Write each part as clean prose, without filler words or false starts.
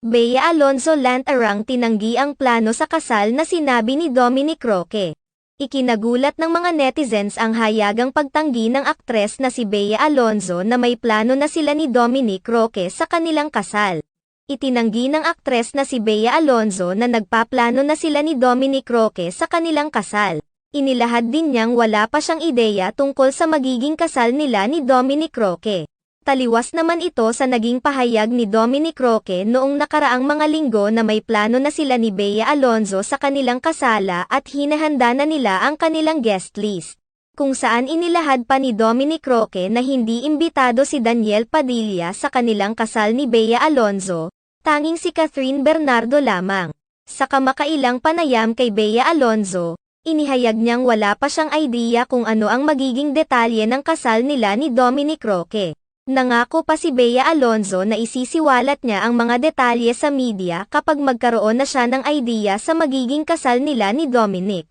Bea Alonzo Lantarang tinanggi ang plano sa kasal na sinabi ni Dominic Roque. Ikinagulat ng mga netizens ang hayagang pagtanggi ng aktres na si Bea Alonzo na may plano na sila ni Dominic Roque sa kanilang kasal. Itinanggi ng aktres na si Bea Alonzo na nagpaplano na sila ni Dominic Roque sa kanilang kasal. Inilahad din niyang wala pa siyang ideya tungkol sa magiging kasal nila ni Dominic Roque. Taliwas naman ito sa naging pahayag ni Dominic Roque noong nakaraang mga linggo na may plano na sila ni Bea Alonzo sa kanilang kasala at hinahanda na nila ang kanilang guest list. Kung saan inilahad pa ni Dominic Roque na hindi imbitado si Daniel Padilla sa kanilang kasal ni Bea Alonzo, tanging si Catherine Bernardo lamang. Sa kamakailang panayam kay Bea Alonzo, inihayag niyang wala pa siyang idea kung ano ang magiging detalye ng kasal nila ni Dominic Roque. Nangako pa si Bea Alonzo na isisiwalat niya ang mga detalye sa media kapag magkaroon na siya ng idea sa magiging kasal nila ni Dominic.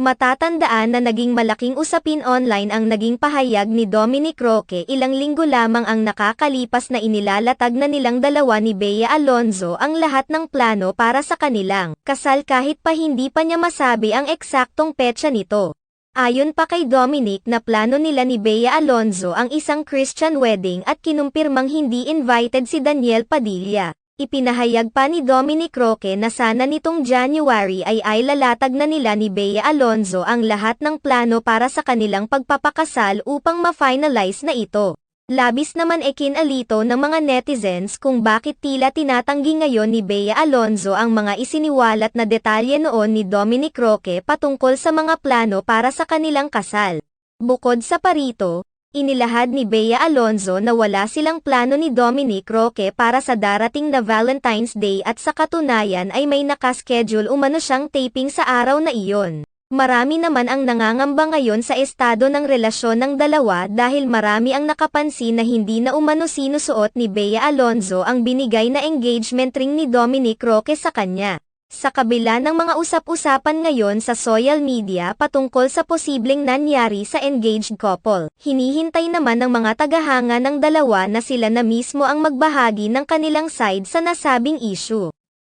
Matatandaan na naging malaking usapin online ang naging pahayag ni Dominic Roque ilang linggo lamang ang nakakalipas na inilalatag na nilang dalawa ni Bea Alonzo ang lahat ng plano para sa kanilang kasal kahit pa hindi pa niya masabi ang eksaktong petsa nito. Ayon pa kay Dominic na plano nila ni Bea Alonzo ang isang Christian wedding at kinumpirmang hindi invited si Daniel Padilla. Ipinahayag pa ni Dominic Roque na sana nitong January ay lalatag na nila ni Bea Alonzo ang lahat ng plano para sa kanilang pagpapakasal upang ma-finalize na ito. Labis naman kinalito ng mga netizens kung bakit tila tinatanggi ngayon ni Bea Alonzo ang mga isiniwalat na detalye noon ni Dominic Roque patungkol sa mga plano para sa kanilang kasal. Bukod sa parito, inilahad ni Bea Alonzo na wala silang plano ni Dominic Roque para sa darating na Valentine's Day at sa katunayan ay may nakaschedule umano siyang taping sa araw na iyon. Marami naman ang nangangamba ngayon sa estado ng relasyon ng dalawa dahil marami ang nakapansin na hindi na umano sinusuot ni Bea Alonzo ang binigay na engagement ring ni Dominic Roque sa kanya. Sa kabila ng mga usap-usapan ngayon sa social media patungkol sa posibleng nangyari sa engaged couple, hinihintay naman ng mga tagahanga ng dalawa na sila na mismo ang magbahagi ng kanilang side sa nasabing issue.